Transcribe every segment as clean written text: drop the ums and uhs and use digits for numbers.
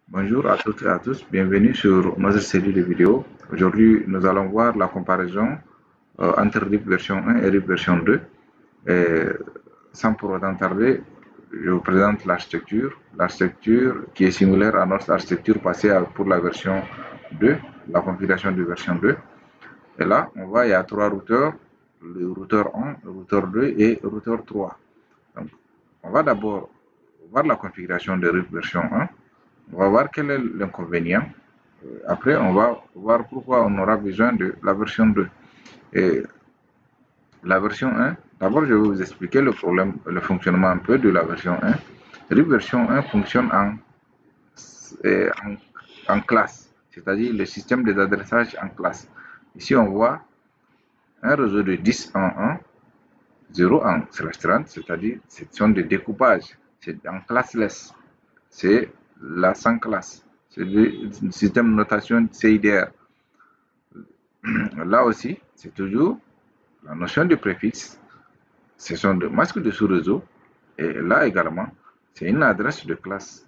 Bonjour à toutes et à tous, bienvenue sur notre série de vidéos. Aujourd'hui, nous allons voir la comparaison entre RIP version 1 et RIP version 2. Et sans pour autant tarder, je vous présente l'architecture qui est similaire à notre architecture passée pour la version 2, la configuration de version 2. Et là, on voit il y a trois routeurs, le routeur 1, le routeur 2 et le routeur 3. Donc, on va d'abord voir la configuration de RIP version 1. On va voir quel est l'inconvénient. Après, on va voir pourquoi on aura besoin de la version 2. Et la version 1, d'abord, je vais vous expliquer le problème, le fonctionnement un peu de la version 1. RIP version 1 fonctionne en classe, c'est-à-dire le système des adressages en classe. Ici, on voit un réseau de 10 en 1, 0 en /30, c'est-à-dire ce sont des découpages, c'est en classless, c'est la sans classe, c'est le système de notation CIDR. Là aussi, c'est toujours la notion de préfixe, ce sont des masques de sous-réseau, et là également, c'est une adresse de classe,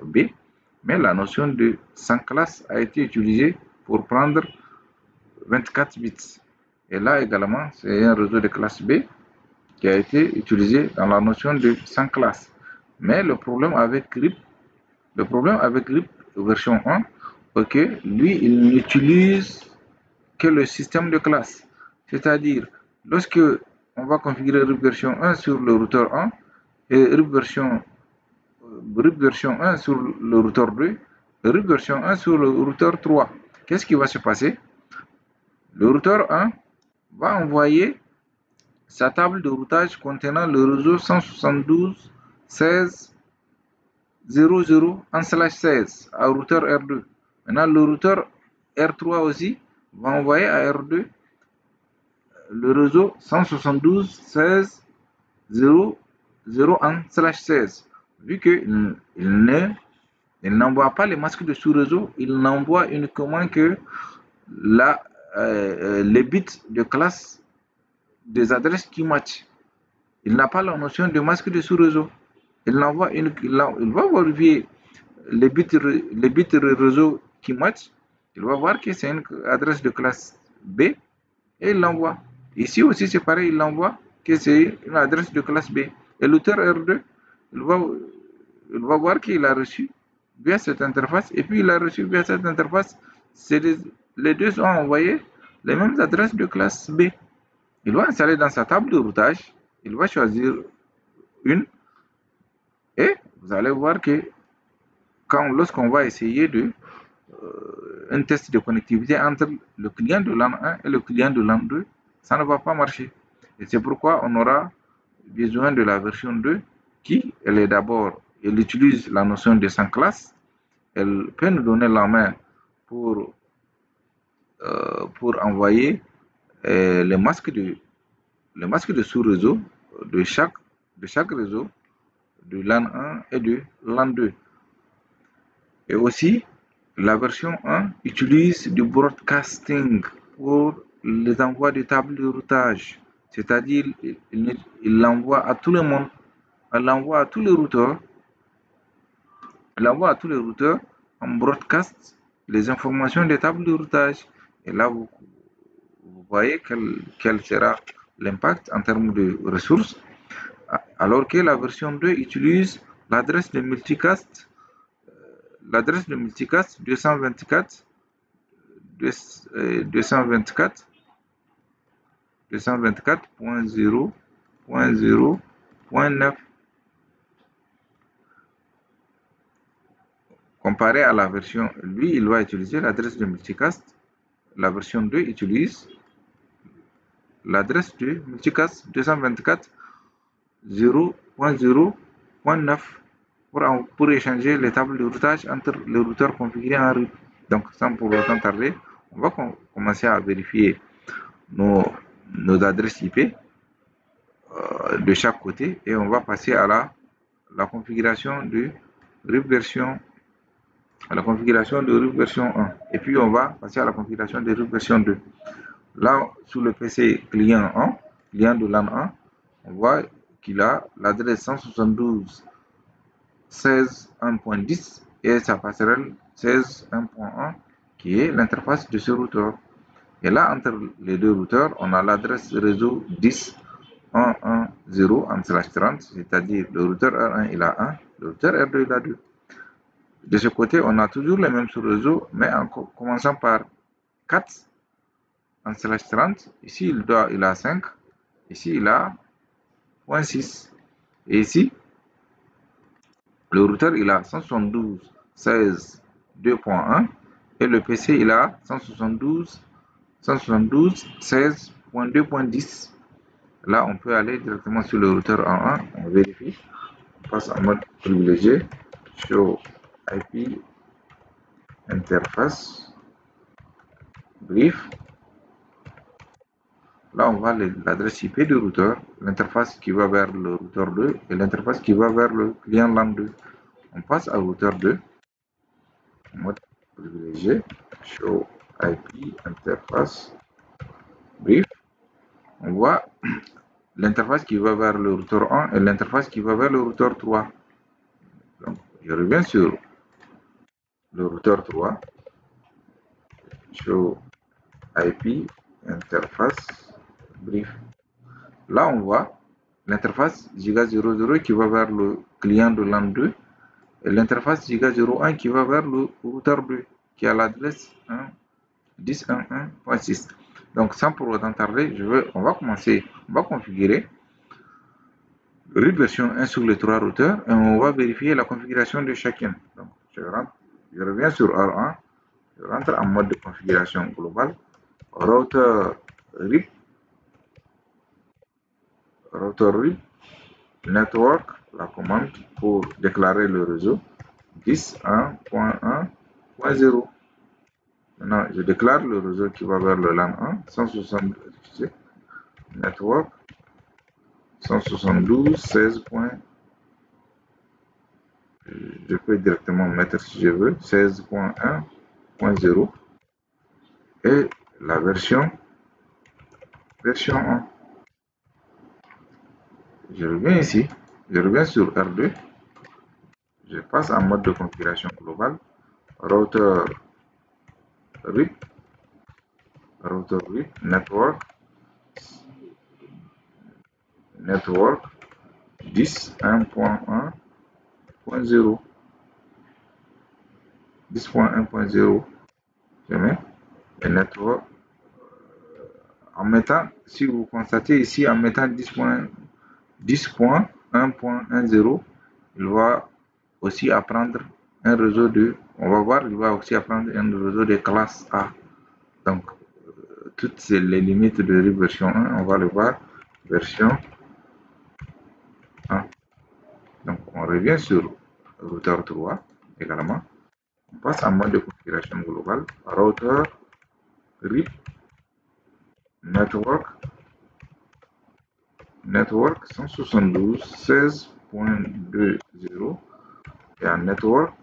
B, mais la notion de sans classe a été utilisée pour prendre 24 bits. Et là également, c'est un réseau de classe B qui a été utilisé dans la notion de sans classe. Mais le problème avec RIP version 1, ok, lui, il n'utilise que le système de classe. C'est-à-dire, lorsque on va configurer RIP version 1 sur le routeur 1 et RIP version 1 sur le routeur 2 et RIP version 1 sur le routeur 3, qu'est-ce qui va se passer? Le routeur 1 va envoyer sa table de routage contenant le réseau 172.16.00 en /16 à routeur R2. Maintenant, le routeur R3 aussi va envoyer à R2 le réseau 172.16.00 en /16. Vu qu'il n'envoie pas les masques de sous-réseau, il n'envoie uniquement que les bits de classe des adresses qui matchent. Il n'a pas la notion de masque de sous-réseau. Il va vérifier les bits réseau qui matchent. Il va voir que c'est une adresse de classe B et il l'envoie. Ici aussi c'est pareil, il l'envoie que c'est une adresse de classe B. Et l'auteur R2, il va voir qu'il a reçu via cette interface et puis il a reçu via cette interface. Les deux ont envoyé les mêmes adresses de classe B. Il va installer dans sa table de routage, il va choisir une et vous allez voir que lorsqu'on va essayer un test de connectivité entre le client de LAN 1 et le client de LAN 2, ça ne va pas marcher. Et c'est pourquoi on aura besoin de la version 2 qui, elle utilise la notion de sans classe, elle peut nous donner la main pour envoyer les masques de sous-réseau de chaque réseau de LAN 1 et de LAN 2. Et aussi, la version 1 utilise du broadcasting pour les envois de tables de routage. C'est-à-dire, il l'envoie à tout le monde. Elle l'envoie à tous les routeurs. Elle envoie à tous les routeurs en broadcast les informations des tables de routage. Et là, vous voyez quel sera l'impact en termes de ressources. Alors que la version 2 utilise l'adresse de multicast 224.0.0.9 comparé à la version, lui il va utiliser l'adresse de multicast, la version 2 utilise l'adresse de multicast 224.0.0.9 pour échanger les tables de routage entre les routeurs configurés en RIP. Donc sans pour autant tarder, on va commencer à vérifier nos adresses IP de chaque côté et on va passer à la configuration de RIP version 1 et puis on va passer à la configuration de RIP version 2. Là, sur le PC client 1, client de LAN 1, on voit qu'il a l'adresse 172 16.1.10 et sa passerelle 16.1.1 qui est l'interface de ce routeur. Et là, entre les deux routeurs, on a l'adresse réseau 10.1.1.0/30, c'est-à-dire le routeur R1 il a 1, le routeur R2 il a 2. De ce côté, on a toujours les mêmes sous-réseaux, mais en commençant par 4/30. Ici, il a 5. Ici, il a 0.6. Et ici, le routeur, il a 172.16.2.1 et le PC, il a 172.16.2.10. Là, on peut aller directement sur le routeur en 1, on vérifie, on passe en mode privilégié, show IP interface brief. Là, on voit l'adresse IP du routeur, l'interface qui va vers le routeur 2 et l'interface qui va vers le client LAN 2. On passe à routeur 2, mode privilégié, show IP interface brief. On voit l'interface qui va vers le routeur 1 et l'interface qui va vers le routeur 3. Donc, je reviens sur le routeur 3, show IP interface brief. Là, on voit l'interface Giga 00 qui va vers le client de LAN 2 et l'interface Giga 01 qui va vers le routeur 2 qui a l'adresse 10.1.1.6. Donc, sans pour autant tarder, on va configurer root version 1 sur les trois routeurs et on va vérifier la configuration de chacun. Donc, je reviens sur R1, je rentre en mode de configuration globale, routeur RIP, network, la commande pour déclarer le réseau 10.1.1.0. Maintenant, je déclare le réseau qui va vers le LAN 1, 172, network, 172.16. Je peux directement mettre si je veux 16.1.0 et la version 1. Je reviens ici, je reviens sur R2, je passe en mode de configuration globale, routeur RIP, network 10.1.1.0. 10.1.0, je mets et network. En mettant, si vous constatez ici, en mettant 10.1.1.0, il va aussi apprendre un réseau de, on va voir, il va aussi apprendre un réseau de classe A. Donc, toutes les limites de RIP version 1, on va le voir, version 1. Donc, on revient sur routeur 3 également. On passe en mode de configuration globale, routeur RIP, network 172.16.2.0 et un network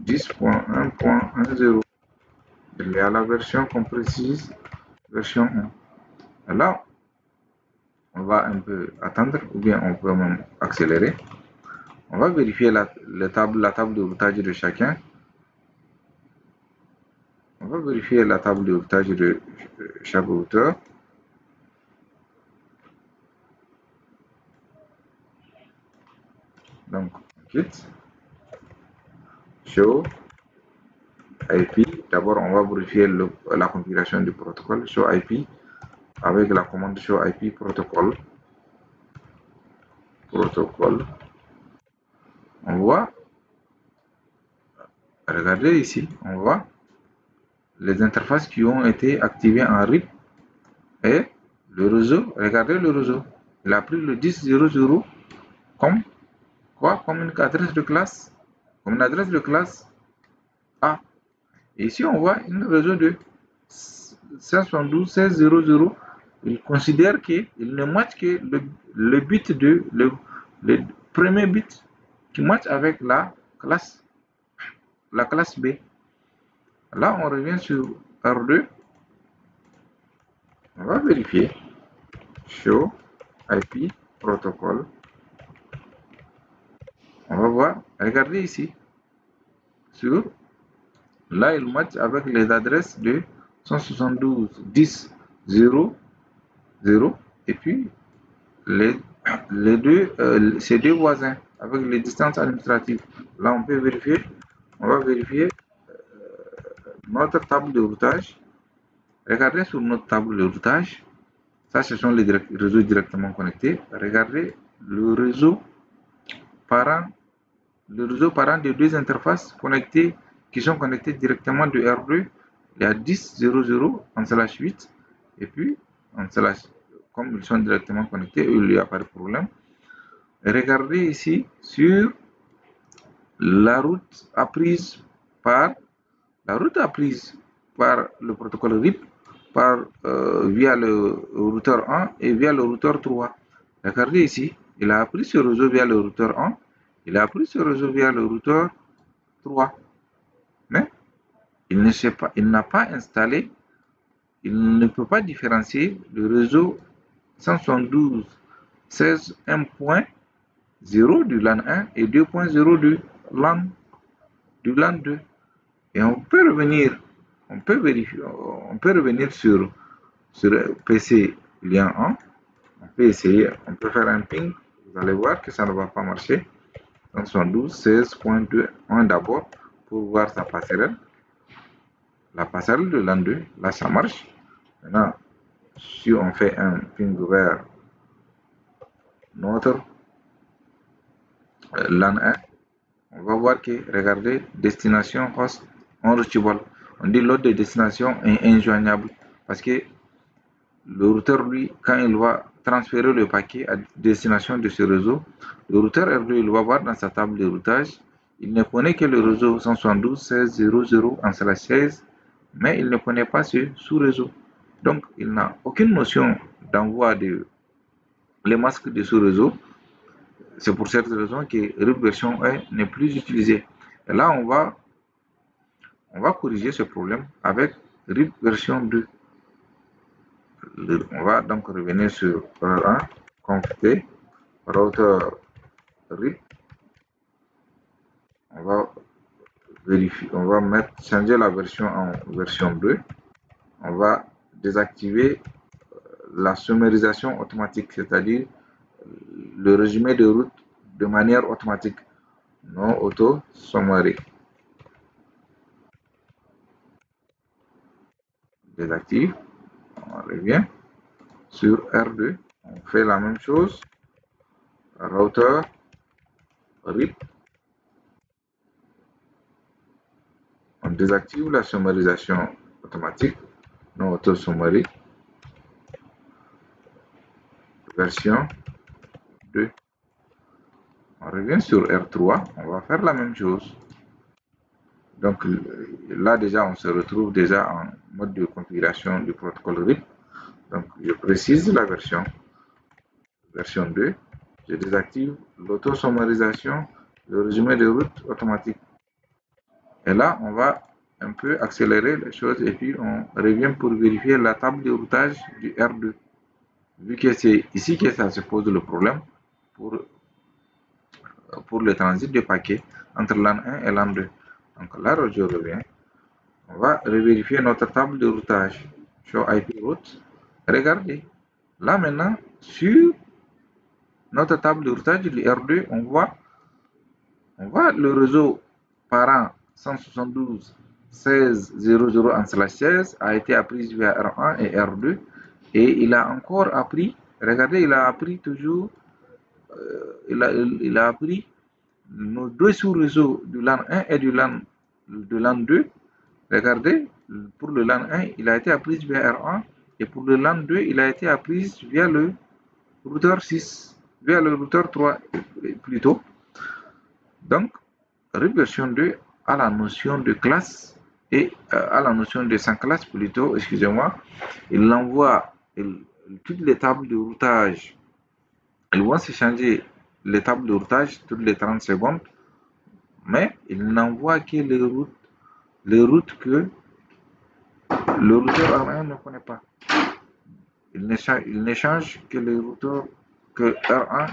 10.1.1.0. Il y a la version qu'on précise, version 1. Et là, on va un peu attendre ou bien on peut même accélérer. On va vérifier la table de routage de chacun. On va vérifier la table de routage de chaque routeur. Donc, on quitte. Show IP. D'abord, on va vérifier la configuration du protocole. Show IP avec la commande show IP protocole. On voit, regardez ici, on voit les interfaces qui ont été activées en RIP et le réseau. Regardez le réseau. Il a pris le 10.0.0 comme quoi? Comme une adresse de classe. Comme une adresse de classe A. Et ici, on voit un réseau de 572.16.0.0. Il considère qu'il ne match que le bit le premier bit qui match avec la classe B. Là, on revient sur R2. On va vérifier. Show IP protocol. On va voir, regardez ici, là il match avec les adresses de 172.10.0.0 et puis les ces deux voisins avec les distances administratives. Là on peut vérifier, on va vérifier notre table de routage. Regardez sur notre table de routage, ça ce sont les réseaux directement connectés. Regardez le réseau parent des deux interfaces connectées qui sont connectées directement de R2. Il y a 10.0.0 en /8 et puis en slash, comme ils sont directement connectés, il n'y a pas de problème. Regardez ici sur la route apprise par le protocole RIP via le routeur 1 et via le routeur 3. Regardez ici, il a appris ce réseau via le routeur 1, il a appris ce réseau via le routeur 3. Mais il n'a pas installé, il ne peut pas différencier le réseau 172.16.1.0 du LAN 1 et 2.0 du LAN 2. Et on peut revenir sur PC lien 1. On peut essayer, on peut faire un ping. Vous allez voir que ça ne va pas marcher. 172.16.2.1 d'abord pour voir sa passerelle. La passerelle de LAN 2, là ça marche. Maintenant, si on fait un ping vers notre LAN 1, on va voir que, regardez, destination host unreachable. On dit l'autre de destination est injoignable parce que le routeur, lui, quand il va transférer le paquet à destination de ce réseau, le routeur R2, il va voir dans sa table de routage, il ne connaît que le réseau 172.16.0.0 en /16, mais il ne connaît pas ce sous-réseau. Donc, il n'a aucune notion d'envoi les masques de sous-réseau. C'est pour cette raison que RIP version 1 n'est plus utilisé. Et là, on va corriger ce problème avec RIP version 2. On va donc revenir sur R1, conf router RIP. On va vérifier, on va changer la version en version 2. On va désactiver la sommarisation automatique, c'est-à-dire le résumé de route de manière automatique, non auto-summary. Désactive, on revient sur R2, on fait la même chose, router RIP, on désactive la sommarisation automatique, non auto-summary, version 2. On revient sur R3, on va faire la même chose. Donc là déjà on se retrouve déjà en mode de configuration du protocole RIP. Donc je précise la version 2, je désactive l'auto-sommarisation, le résumé de route automatique. Et là on va un peu accélérer les choses et puis on revient pour vérifier la table de routage du R2. Vu que c'est ici que ça se pose le problème pour le transit de paquets entre LAN 1 et LAN 2. Donc là, je reviens. On va revérifier notre table de routage. Show IP route. Regardez. Là maintenant, sur notre table de routage du R2, on voit le réseau parent 172.16.0.0 en /16 a été appris via R1 et R2 et il a encore appris, regardez, il a appris toujours, il a appris nos deux sous-réseaux du LAN 1 et du LAN 2. Regardez, pour le LAN 1, il a été appris via R1 et pour le LAN 2, il a été appris via le routeur 6, via le routeur 3 plutôt. Donc, RIP version 2 a la notion de classe et a la notion de 100 classes plutôt, excusez-moi. Il envoie toutes les tables de routage. Elles vont se changer les tables de routage toutes les 30 secondes, mais il n'envoie que les routes que le routeur R1 ne connaît pas. Il n'échange que les routeurs que R1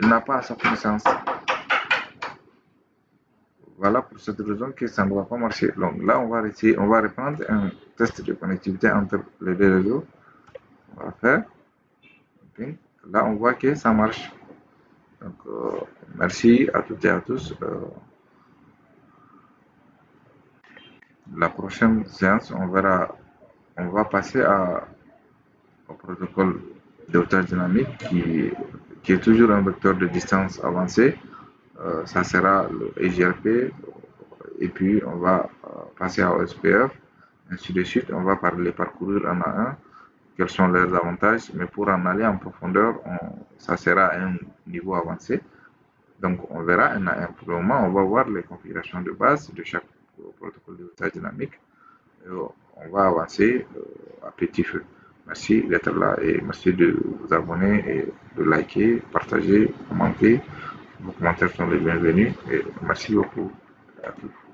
n'a pas à sa connaissance. Voilà pour cette raison que ça ne va pas marcher. Donc là, on va reprendre un test de connectivité entre les deux réseaux. On va faire. Okay. Là, on voit que ça marche. Donc, merci à toutes et à tous. La prochaine séance, on va passer au protocole de hautage dynamique qui est toujours un vecteur de distance avancé. Ça sera le EGRP et puis on va passer à OSPF, ainsi de suite. On va parcourir un à un, quels sont leurs avantages, mais pour en aller en profondeur, ça sera à un niveau avancé. Donc on verra un à un. Pour le moment, on va voir les configurations de base de chaque protocole de hautage dynamique. On va avancer à petit feu. Merci d'être là et merci de vous abonner et de liker, partager, commenter. Vos commentaires sont les bienvenus et merci beaucoup à tous.